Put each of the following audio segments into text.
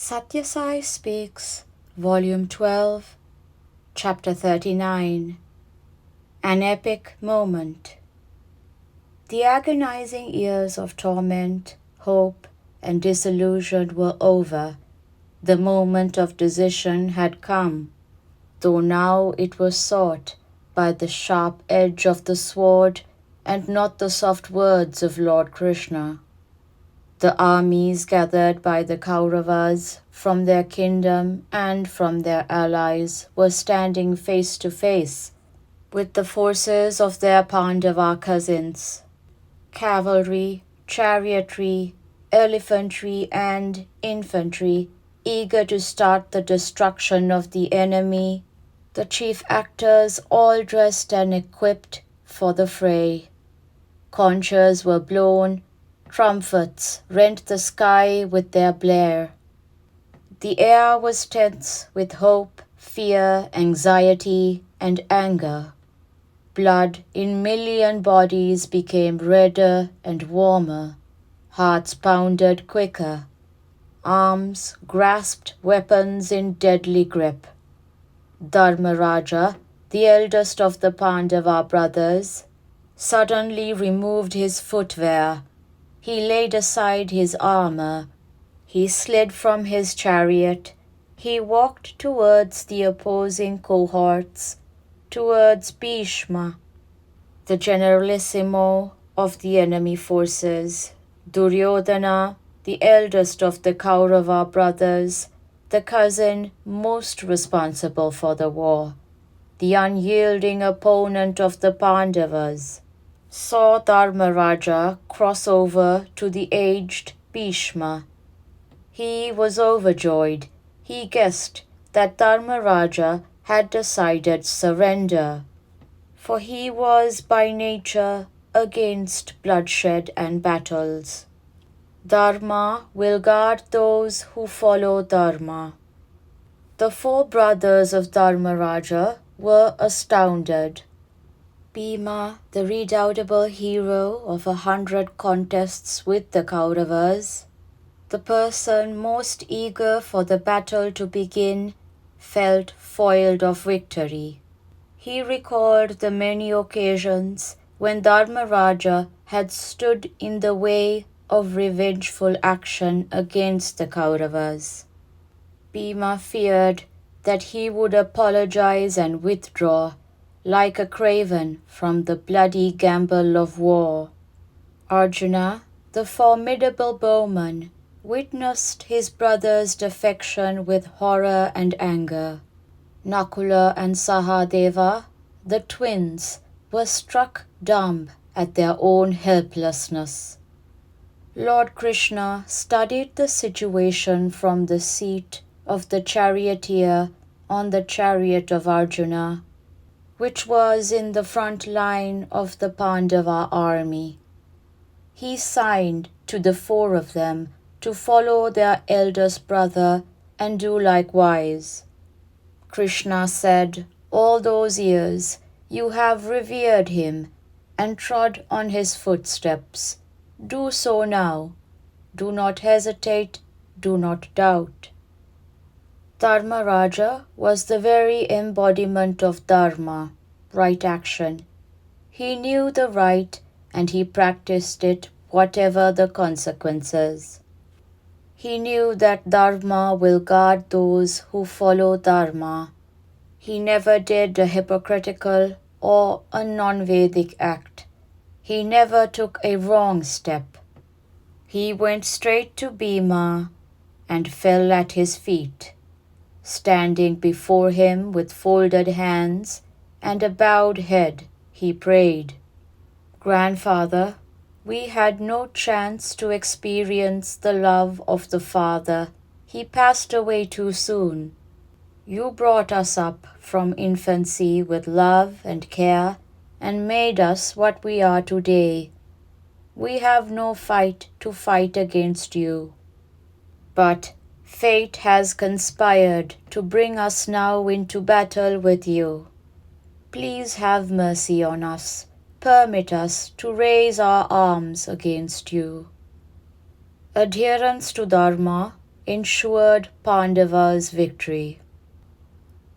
Sathya Sai Speaks, Volume 12, Chapter 39. An Epic Moment. The agonizing years of torment, hope, and disillusion were over. The moment of decision had come, though now it was sought by the sharp edge of the sword and not the soft words of Lord Krishna. The armies gathered by the Kauravas from their kingdom and from their allies were standing face to face with the forces of their Pandava cousins. Cavalry, chariotry, elephantry, and infantry, eager to start the destruction of the enemy, the chief actors all dressed and equipped for the fray. Conches were blown, trumpets rent the sky with their blare. The air was tense with hope, fear, anxiety, and anger. Blood in million bodies became redder and warmer. Hearts pounded quicker. Arms grasped weapons in deadly grip. Dharmaraja, the eldest of the Pandava brothers, suddenly removed his footwear. He laid aside his armor. He slid from his chariot. He walked towards the opposing cohorts, towards Bhishma, the generalissimo of the enemy forces, Duryodhana, the eldest of the Kaurava brothers, the cousin most responsible for the war, the unyielding opponent of the Pandavas, saw Dharmaraja cross over to the aged Bhishma. He was overjoyed. He guessed that Dharmaraja had decided surrender, for he was by nature against bloodshed and battles. Dharma will guard those who follow Dharma. The four brothers of Dharmaraja were astounded. Bhima, the redoubtable hero of 100 contests with the Kauravas, the person most eager for the battle to begin, felt foiled of victory. He recalled the many occasions when Dharmaraja had stood in the way of revengeful action against the Kauravas. Bhima feared that he would apologize and withdraw like a craven from the bloody gamble of war. Arjuna, the formidable bowman, witnessed his brother's defection with horror and anger. Nakula and Sahadeva, the twins, were struck dumb at their own helplessness. Lord Krishna studied the situation from the seat of the charioteer on the chariot of Arjuna, which was in the front line of the Pandava army. He signed to the four of them to follow their eldest brother and do likewise. Krishna said, "All those years you have revered him and trod on his footsteps. Do so now. Do not hesitate, do not doubt." Dharmaraja was the very embodiment of Dharma, right action. He knew the right and he practiced it whatever the consequences. He knew that Dharma will guard those who follow Dharma. He never did a hypocritical or a non-Vedic act. He never took a wrong step. He went straight to Bhima and fell at his feet. Standing before him with folded hands and a bowed head, he prayed, "Grandfather, we had no chance to experience the love of the Father. He passed away too soon. You brought us up from infancy with love and care and made us what we are today. We have no fight to fight against you. But fate has conspired to bring us now into battle with you. Please have mercy on us. Permit us to raise our arms against you." Adherence to Dharma ensured Pandava's victory.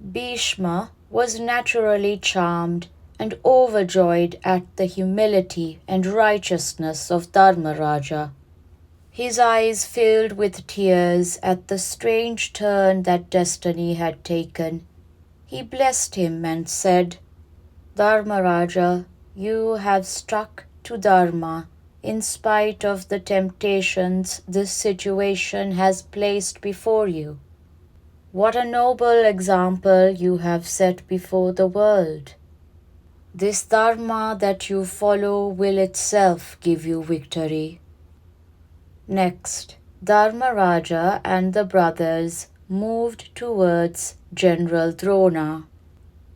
Bhishma was naturally charmed and overjoyed at the humility and righteousness of Dharmaraja. His eyes filled with tears at the strange turn that destiny had taken. He blessed him and said, "Dharmaraja, you have stuck to Dharma in spite of the temptations this situation has placed before you. What a noble example you have set before the world. This Dharma that you follow will itself give you victory." Next, Dharmaraja and the brothers moved towards General Drona,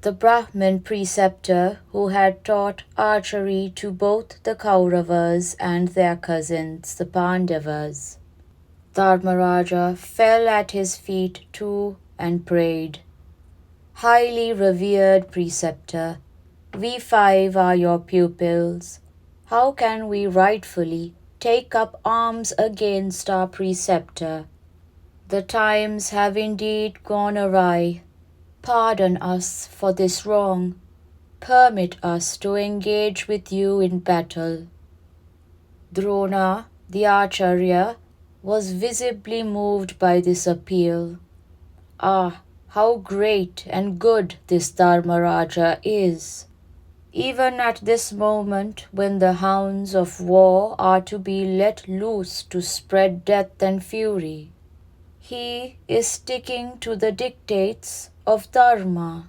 the Brahmin preceptor who had taught archery to both the Kauravas and their cousins, the Pandavas. Dharmaraja fell at his feet too and prayed, "Highly revered preceptor, we five are your pupils. How can we rightfully take up arms against our preceptor? The times have indeed gone awry. Pardon us for this wrong. Permit us to engage with you in battle." Drona, the Acharya, was visibly moved by this appeal. Ah, how great and good this Dharmaraja is! Even at this moment, when the hounds of war are to be let loose to spread death and fury, he is sticking to the dictates of Dharma.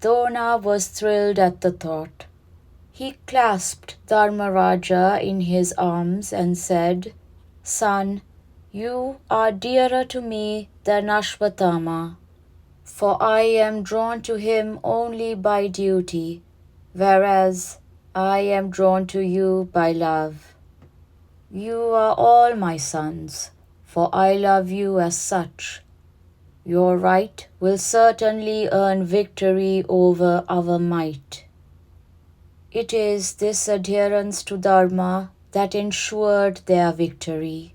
Drona was thrilled at the thought. He clasped Dharmaraja in his arms and said, "Son, you are dearer to me than Ashwatthama, for I am drawn to him only by duty, whereas I am drawn to you by love. You are all my sons, for I love you as such. Your right will certainly earn victory over our might." It is this adherence to Dharma that ensured their victory.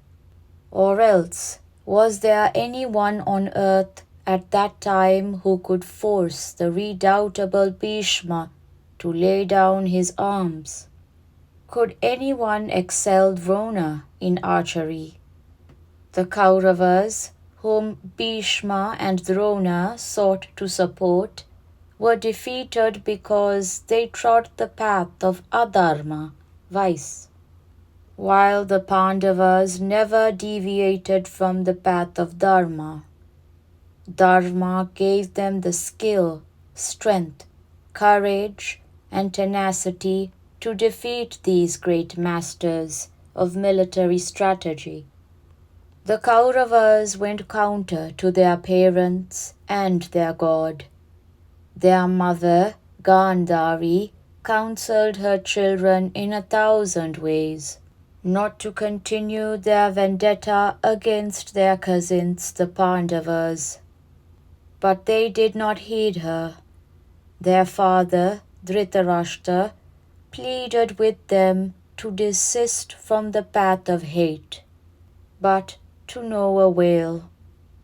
Or else, was there anyone on earth at that time who could force the redoubtable Bhishma to lay down his arms? Could anyone excel Drona in archery? The Kauravas, whom Bhishma and Drona sought to support, were defeated because they trod the path of adharma, vice, while the Pandavas never deviated from the path of dharma. Dharma gave them the skill, strength, courage, and tenacity to defeat these great masters of military strategy. The Kauravas went counter to their parents and their god. Their mother, Gandhari, counseled her children in 1,000 ways not to continue their vendetta against their cousins, the Pandavas. But they did not heed her. Their father, Dhritarashtra, pleaded with them to desist from the path of hate, but to no avail.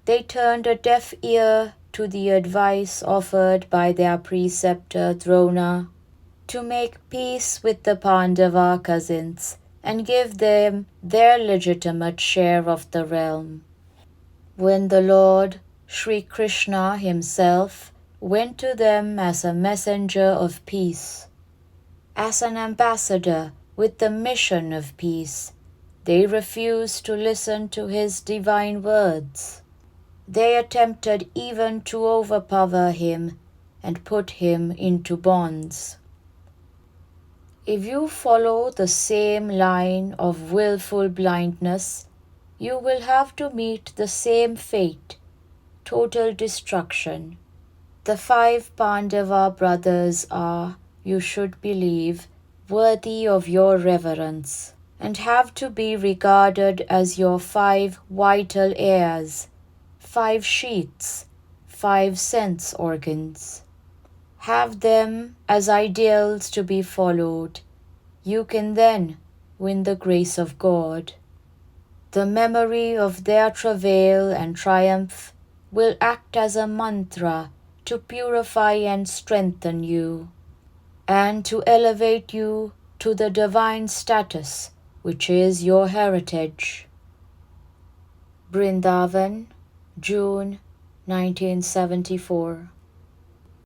They turned a deaf ear to the advice offered by their preceptor Drona to make peace with the Pandava cousins and give them their legitimate share of the realm. When the Lord, Sri Krishna himself, went to them as a messenger of peace, as an ambassador with the mission of peace, they refused to listen to his divine words. They attempted even to overpower him and put him into bonds. If you follow the same line of willful blindness, you will have to meet the same fate, total destruction. The 5 Pandava brothers are, you should believe, worthy of your reverence and have to be regarded as your 5 vital heirs, 5 sheaths, 5 sense organs. Have them as ideals to be followed. You can then win the grace of God. The memory of their travail and triumph will act as a mantra to purify and strengthen you, and to elevate you to the divine status which is your heritage. Brindavan, June 1974.